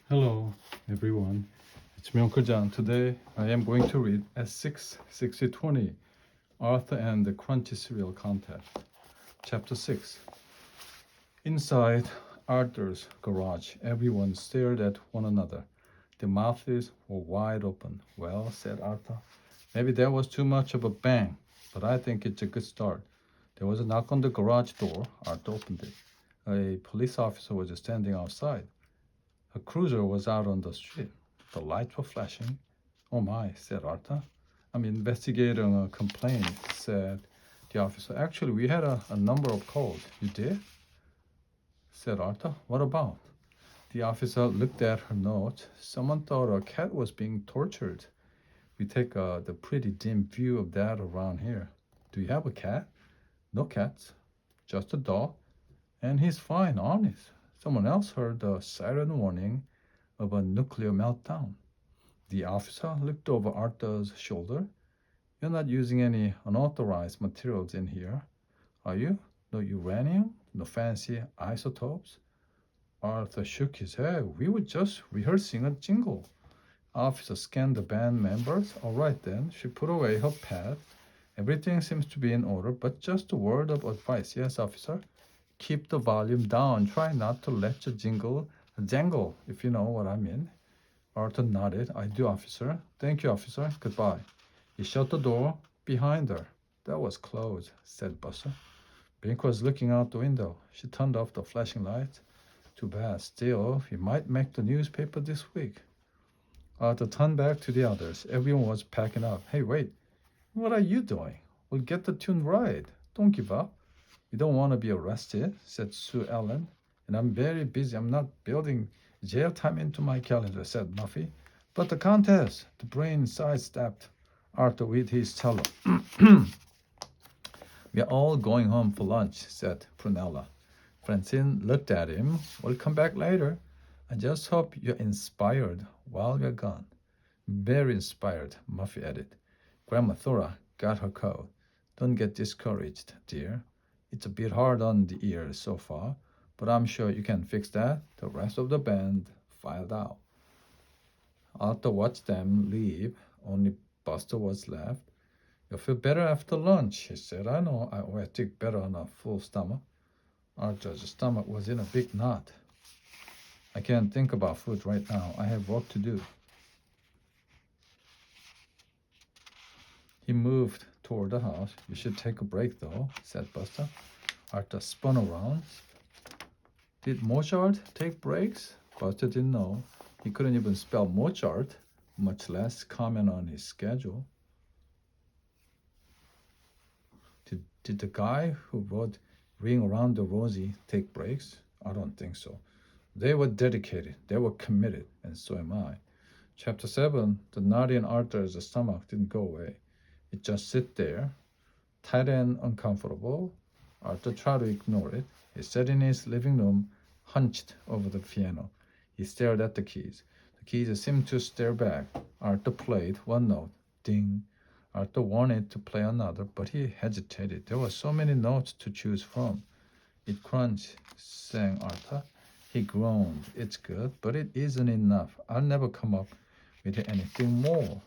Hello, everyone. It's me, Uncle John. Today, I am going to read S6 6020 Arthur and the Crunchy Cereal Contest, Chapter 6. Inside Arthur's garage, everyone stared at one another. Their mouths were wide open. Well, said Arthur, maybe that was too much of a bang, but I think it's a good start. There was a knock on the garage door. Arthur opened it. A police officer was standing outside. A cruiser was out on the street. The lights were flashing. Oh my, said Arthur. I'm investigating a complaint, said the officer. Actually, we had a number of calls. You did? Said Arthur. What about? The officer looked at her notes. Someone thought a cat was being tortured. We take the pretty dim view of that around here. Do you have a cat? No cats, just a dog. And he's fine, honest. Someone else heard the siren warning of a nuclear meltdown. The officer looked over Arthur's shoulder. You're not using any unauthorized materials in here, are you? No uranium? No fancy isotopes? Arthur shook his head. We were just rehearsing a jingle. Officer scanned the band members. All right then. She put away her pad. Everything seems to be in order, but just a word of advice. Yes, officer. Keep the volume down. Try not to let your jingle jangle, if you know what I mean. Arthur nodded. I do, officer. Thank you, officer. Goodbye. He shut the door behind her. That was closed, said Buster. Bink was looking out the window. She turned off the flashing lights. Too bad. Still, he might make the newspaper this week. Arthur turned back to the others. Everyone was packing up. Hey, wait. What are you doing? We'll get the tune right. Don't give up. We don't want to be arrested, said Sue Ellen. And I'm very busy. I'm not building jail time into my calendar, said Muffy. But the contest, the brain sidestepped Arthur with his cello. We're all going home for lunch, said Prunella. Francine looked at him. We'll come back later. I just hope you're inspired while we're gone. Very inspired, Muffy added. Grandma Thora got her coat. Don't get discouraged, dear. It's a bit hard on the ears so far, but I'm sure you can fix that. The rest of the band filed out. Arthur watched them leave. Only Buster was left. You'll feel better after lunch, he said. I know I always take better on a full stomach. Arthur's stomach was in a big knot. I can't think about food right now. I have work to do. He moved toward the house. You should take a break, though, said Buster. Arthur spun around. Did Mozart take breaks? Buster didn't know. He couldn't even spell Mozart, much less comment on his schedule. Did the guy who wrote Ring Around the Rosie take breaks? I don't think so. They were dedicated, they were committed, and so am I. Chapter 7, the knot in Arthur's stomach didn't go away. It just sit there, tight and uncomfortable. Arthur tried to ignore it. He sat in his living room, hunched over the piano. He stared at the keys. The keys seemed to stare back. Arthur played one note. Ding. Arthur wanted to play another, but he hesitated. There were so many notes to choose from. It crunched, sang Arthur. He groaned. It's good, but it isn't enough. I'll never come up with anything more.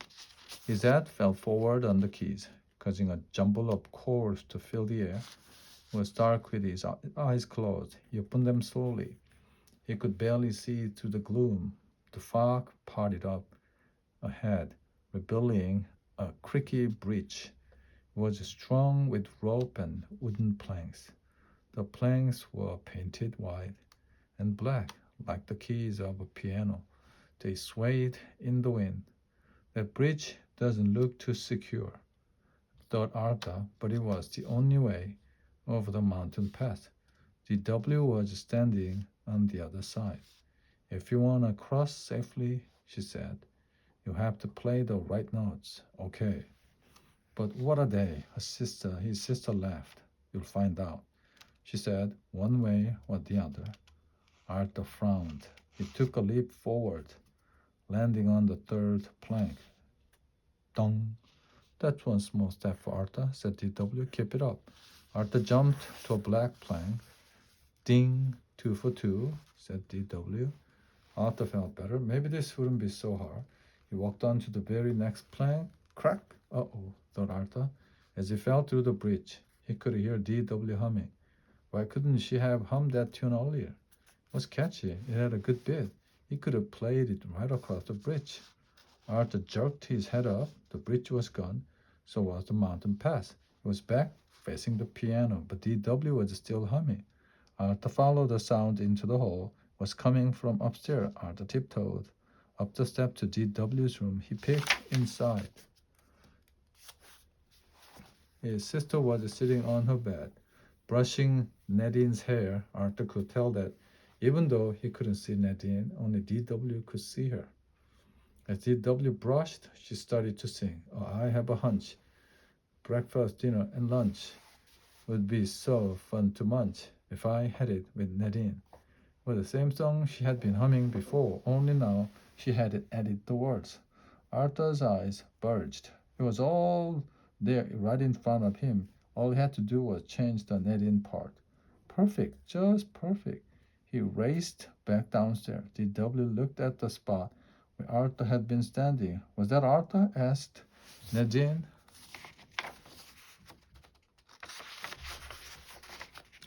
His head fell forward on the keys, causing a jumble of chords to fill the air. It was dark with his eyes closed. He opened them slowly. He could barely see through the gloom. The fog parted up ahead, revealing a creaky bridge. It was strung with rope and wooden planks. The planks were painted white and black, like the keys of a piano. They swayed in the wind. That bridge doesn't look too secure, thought Arthur, but it was the only way over the mountain path. The W was standing on the other side. If you want to cross safely, she said, you have to play the right notes. Okay. But what are they? His sister laughed. You'll find out. She said, one way or the other. Arthur frowned. He took a leap forward, landing on the third plank. Dong. That's one small step for Arthur, said DW. Keep it up. Arthur jumped to a black plank. Ding. 2 for 2, said DW. Arthur felt better. Maybe this wouldn't be so hard. He walked on to the very next plank. Crack! Uh-oh, thought Arthur. As he fell through the bridge, he could hear D.W. humming. Why couldn't she have hummed that tune earlier? It was catchy. It had a good beat. He could have played it right across the bridge. Arthur jerked his head up. The bridge was gone. So was the mountain pass. He was back, facing the piano, but D.W. was still humming. Arthur followed the sound into the hall. It was coming from upstairs. Arthur tiptoed up the step to D.W.'s room. He peeked inside. His sister was sitting on her bed, brushing Nadine's hair. Arthur could tell that even though he couldn't see Nadine, only D.W. could see her. As D.W. brushed, she started to sing. Oh, I have a hunch. Breakfast, dinner, and lunch would be so fun to munch if I had it with Nadine. Well, the same song she had been humming before, only now she had added the words. Arthur's eyes bulged. It was all there right in front of him. All he had to do was change the Nadine part. Perfect, just perfect. He raced back downstairs. D.W. looked at the spot where Arthur had been standing. Was that Arthur? Asked Nadine.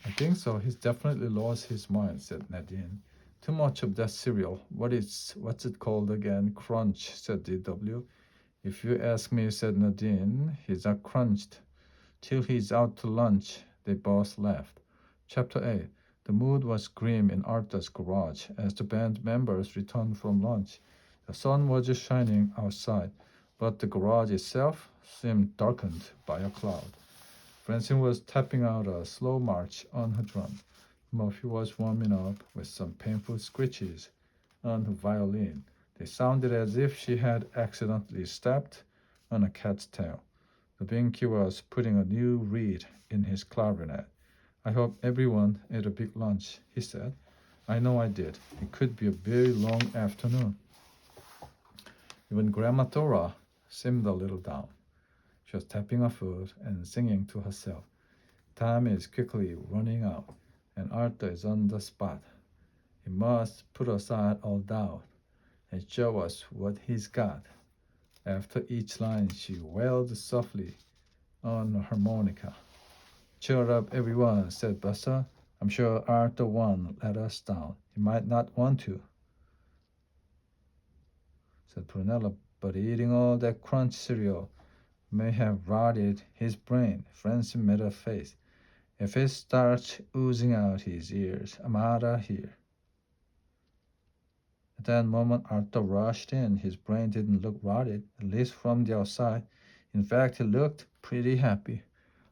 I think so. He's definitely lost his mind, said Nadine. Too much of that cereal. What's it called again? Crunch, said D.W. If you ask me, said Nadine, he's not crunched till he's out to lunch. They both laughed. Chapter 8. The mood was grim in Arthur's garage as the band members returned from lunch. The sun was shining outside, but the garage itself seemed darkened by a cloud. Francine was tapping out a slow march on her drum. Murphy was warming up with some painful screeches on her violin. They sounded as if she had accidentally stepped on a cat's tail. The Binky was putting a new reed in his clarinet. I hope everyone ate a big lunch, he said. I know I did. It could be a very long afternoon. Even Grandma Thora seemed a little down. She was tapping her foot and singing to herself. Time is quickly running out, and Arthur is on the spot. He must put aside all doubt and show us what he's got. After each line, she wailed softly on a harmonica. Cheer up, everyone, said Buster. I'm sure Arthur won't let us down. He might not want to, said Prunella, but eating all that crunch cereal may have rotted his brain. Francine made a face. If it starts oozing out his ears, I'm out of here. At that moment, Arthur rushed in. His brain didn't look rotted, at least from the outside. In fact, he looked pretty happy.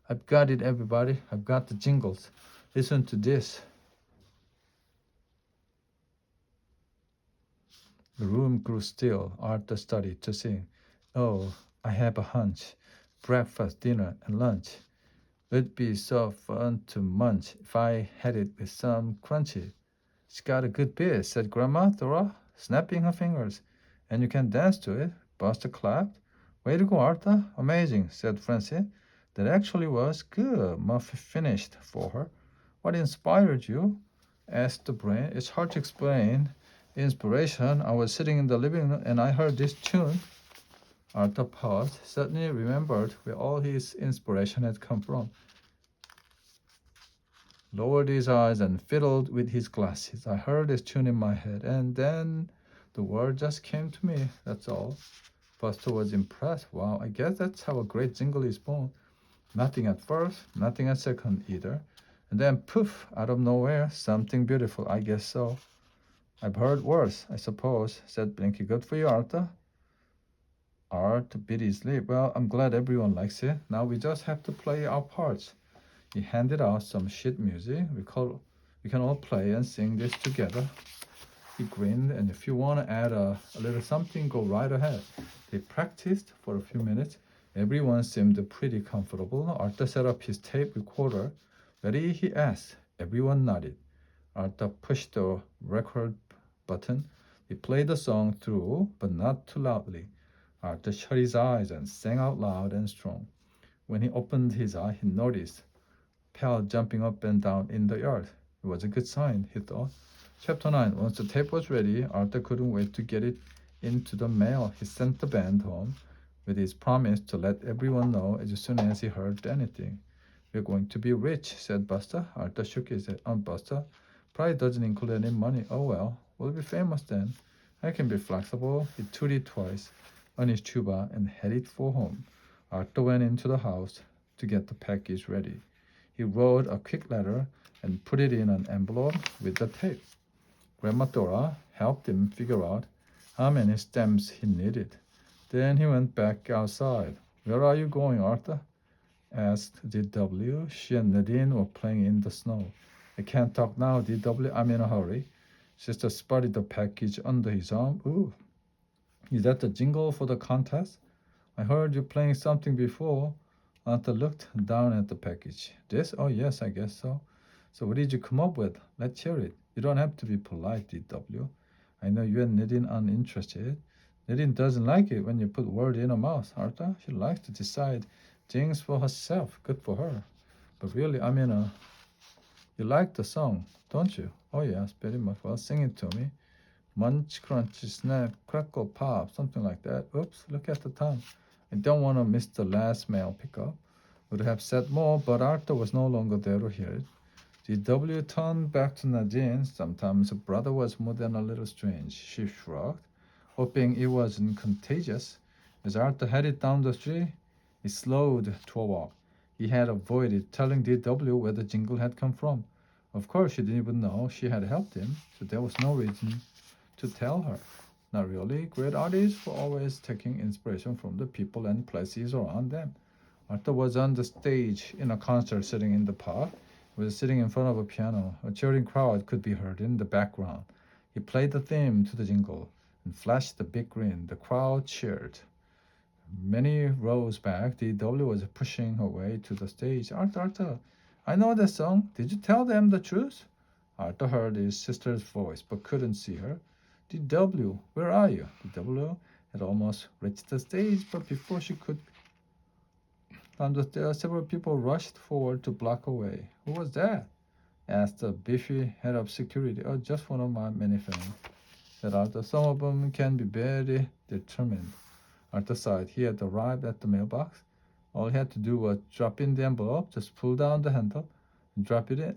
I've got it, everybody. I've got the jingles. Listen to this. The room grew still. Arthur started to sing. Oh, I have a hunch. Breakfast, dinner, and lunch. It'd be so fun to munch if I had it with some crunchy. It's got a good beat, said Grandma Thora, snapping her fingers. And you can dance to it. Buster clapped. Way to go, Arthur. Amazing, said Francie. That actually was good, Murphy finished for her. What inspired you? Asked the brain. It's hard to explain. Inspiration. I was sitting in the living room and I heard this tune. Arthur paused, suddenly remembered where all his inspiration had come from. Lowered his eyes and fiddled with his glasses. I heard this tune in my head, and then the word just came to me, that's all. Buster was impressed. Wow, I guess that's how a great jingle is born. Nothing at first, nothing at second either. And then poof, out of nowhere, something beautiful, I guess so. I've heard worse, I suppose, said Blinky. Good for you, Arthur. Art beat his lip. Well, I'm glad everyone likes it. Now we just have to play our parts. He handed out some sheet music. We can all play and sing this together. He grinned, and if you want to add a little something, go right ahead. They practiced for a few minutes. Everyone seemed pretty comfortable. Arthur set up his tape recorder. Ready? He asked. Everyone nodded. Arthur pushed the record button. He played the song through, but not too loudly. Arthur shut his eyes and sang out loud and strong. When he opened his eye, he noticed Pal jumping up and down in the yard. It was a good sign, he thought. Chapter 9. Once the tape was ready, Arthur couldn't wait to get it into the mail. He sent the band home with his promise to let everyone know as soon as he heard anything. "We're going to be rich," said Buster. Arthur shook his head. Buster, pride doesn't include any money." "Oh well, we'll be famous then. I can be flexible." He tooted twice on his tuba and headed for home. Arthur went into the house to get the package ready. He wrote a quick letter and put it in an envelope with the tape. Grandma Dora helped him figure out how many stamps he needed. Then he went back outside. "Where are you going, Arthur?" asked D.W. She and Nadine were playing in the snow. "I can't talk now, D.W. I'm in a hurry." Sister spotted the package under his arm. "Ooh, is that the jingle for the contest? I heard you playing something before." Arthur looked down at the package. "This? Oh, yes, I guess so. So what did you come up with? Let's hear it. You don't have to be polite, D.W. I know you and Nadine aren't interested." "Nadine doesn't like it when you put words in her mouth, Arthur. She likes to decide things for herself. Good for her. But really, you like the song, don't you?" "Oh, yes, very much." "Well, sing it to me." "Munch, crunch, snap, crackle, pop," something like that. Oops, look at the time. I don't want to miss the last mail pickup. Would have said more, but Arthur was no longer there to hear it. D.W. turned back to Nadine. Sometimes a brother was more than a little strange. She shrugged, hoping it wasn't contagious. As Arthur headed down the street, he slowed to a walk. He had avoided telling D.W. where the jingle had come from. Of course, she didn't even know she had helped him, so there was no reason to tell her. Not really. Great artists were always taking inspiration from the people and places around them. Arthur was on the stage in a concert sitting in the park. He was sitting in front of a piano. A cheering crowd could be heard in the background. He played the theme to the jingle and flashed the big grin. The crowd cheered. Many rows back, D.W. was pushing her way to the stage. Arthur, I know that song. Did you tell them the truth?" Arthur heard his sister's voice but couldn't see her. "D.W., where are you?" D.W. had almost reached the stage, but before she could climb the stairs, several people rushed forward to block her way. "Who was that?" asked the beefy head of security. "Oh, just one of my many friends," said Arthur. "Some of them can be very determined." Arthur sighed. He had arrived at the mailbox. All he had to do was drop in the envelope, just pull down the handle and drop it in.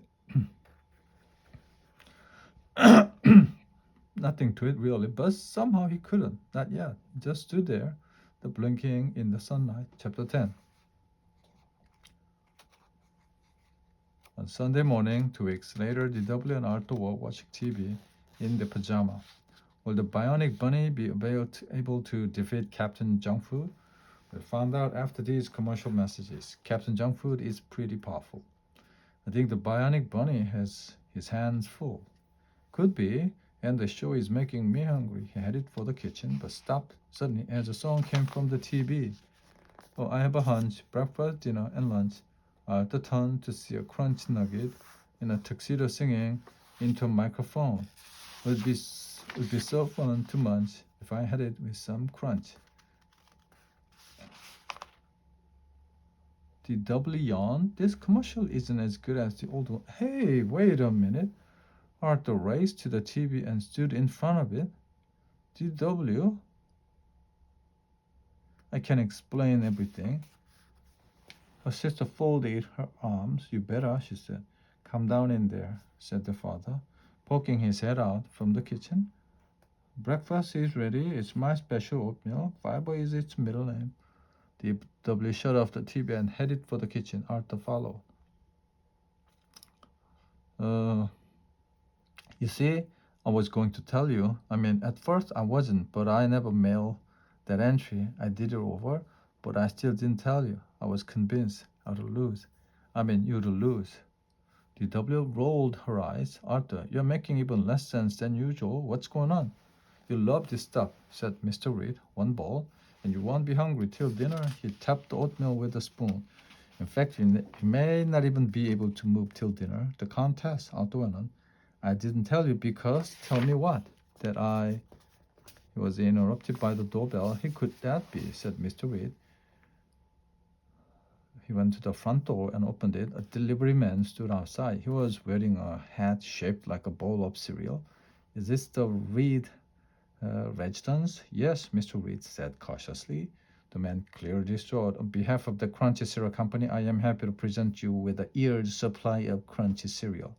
Nothing to it really, but somehow he couldn't. Not yet. He just stood there, the blinking in the sunlight. Chapter 10. On Sunday morning, 2 weeks later, D.W. and Arthur were watching TV in their pajama. Will the Bionic Bunny be able to defeat Captain Junk Food? We found out after these commercial messages. Captain Junk Food is pretty powerful. I think the Bionic Bunny has his hands full. Could be, and the show is making me hungry. He headed for the kitchen, but stopped suddenly as a song came from the TV. "Oh, I have a hunch. Breakfast, dinner, and lunch are at the turn to see a crunch nugget in a tuxedo singing into a microphone. Would be so fun to munch if I had it with some crunch." D.W. yawned. "This commercial isn't as good as the old one." "Hey, wait a minute." Arthur raced to the TV and stood in front of it. "D.W., I can explain everything." Her sister folded her arms. "You better," she said. "Calm down in there," said the father, poking his head out from the kitchen. "Breakfast is ready. It's my special oatmeal. Fiber is its middle name." D.W. shut off the TV and headed for the kitchen. Arthur followed. You see, I was going to tell you. At first I wasn't, but I never mailed that entry. I did it over, but I still didn't tell you. I was convinced I'd lose. You'd lose." D.W. rolled her eyes. "Arthur, you're making even less sense than usual. What's going on?" "You love this stuff," said Mr. Reed. "One bowl, and you won't be hungry till dinner." He tapped the oatmeal with a spoon. "In fact, you may not even be able to move till dinner." The contest, Arthur went on. "I didn't tell you because—" "Tell me what?" He was interrupted by the doorbell. "Who could that be?" said Mr. Reed. He went to the front door and opened it. A delivery man stood outside. He was wearing a hat shaped like a bowl of cereal. Is this the Reed residence? Yes, Mr. Reed said cautiously. The man cleared his throat. On behalf of the Crunchy Cereal Company, I am happy to present you with a year's supply of crunchy cereal.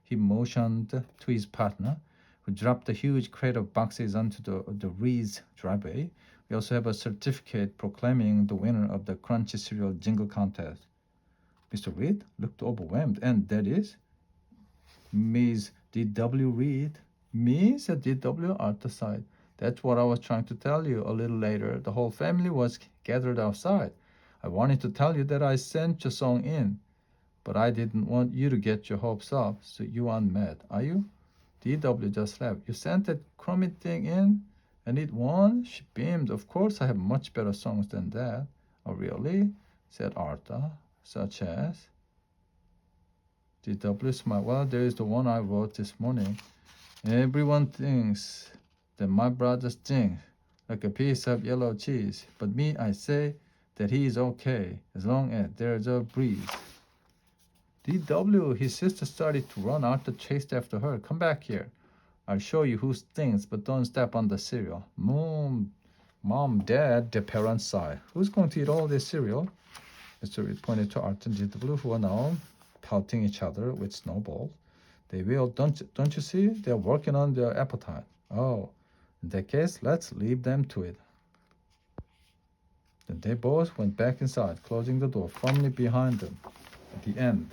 He motioned to his partner, who dropped a huge crate of boxes onto the Reed's driveway. We also have a certificate proclaiming the winner of the Crunchy Cereal Jingle Contest. Mr. Reed looked overwhelmed. And that is? Ms. D.W. Reed. Me? said D.W. Arthur sighed. That's what I was trying to tell you. A little later, the whole family was gathered outside. I wanted to tell you that I sent your song in, but I didn't want you to get your hopes up, so you aren't mad, are you? D.W. just laughed. You sent that crummy thing in, and it won? She beamed. Of course I have much better songs than that. Oh, really? Said Arthur. Such as? D.W. smiled. Well, there is the one I wrote this morning. Everyone thinks that my brother stinks like a piece of yellow cheese, but me, I say that he is okay as long as there's a breeze. D.W., his sister started to run. Arthur chased after her. Come back here. I'll show you who stinks, but don't step on the cereal. Mom, Dad, the parents sighed. Who's going to eat all this cereal? Mr. Reed pointed to Arthur and D.W., who are now pelting each other with snowballs. They will, don't you see? They're working on their appetite. Oh, in that case, let's leave them to it. Then they both went back inside, closing the door firmly behind them. At the end.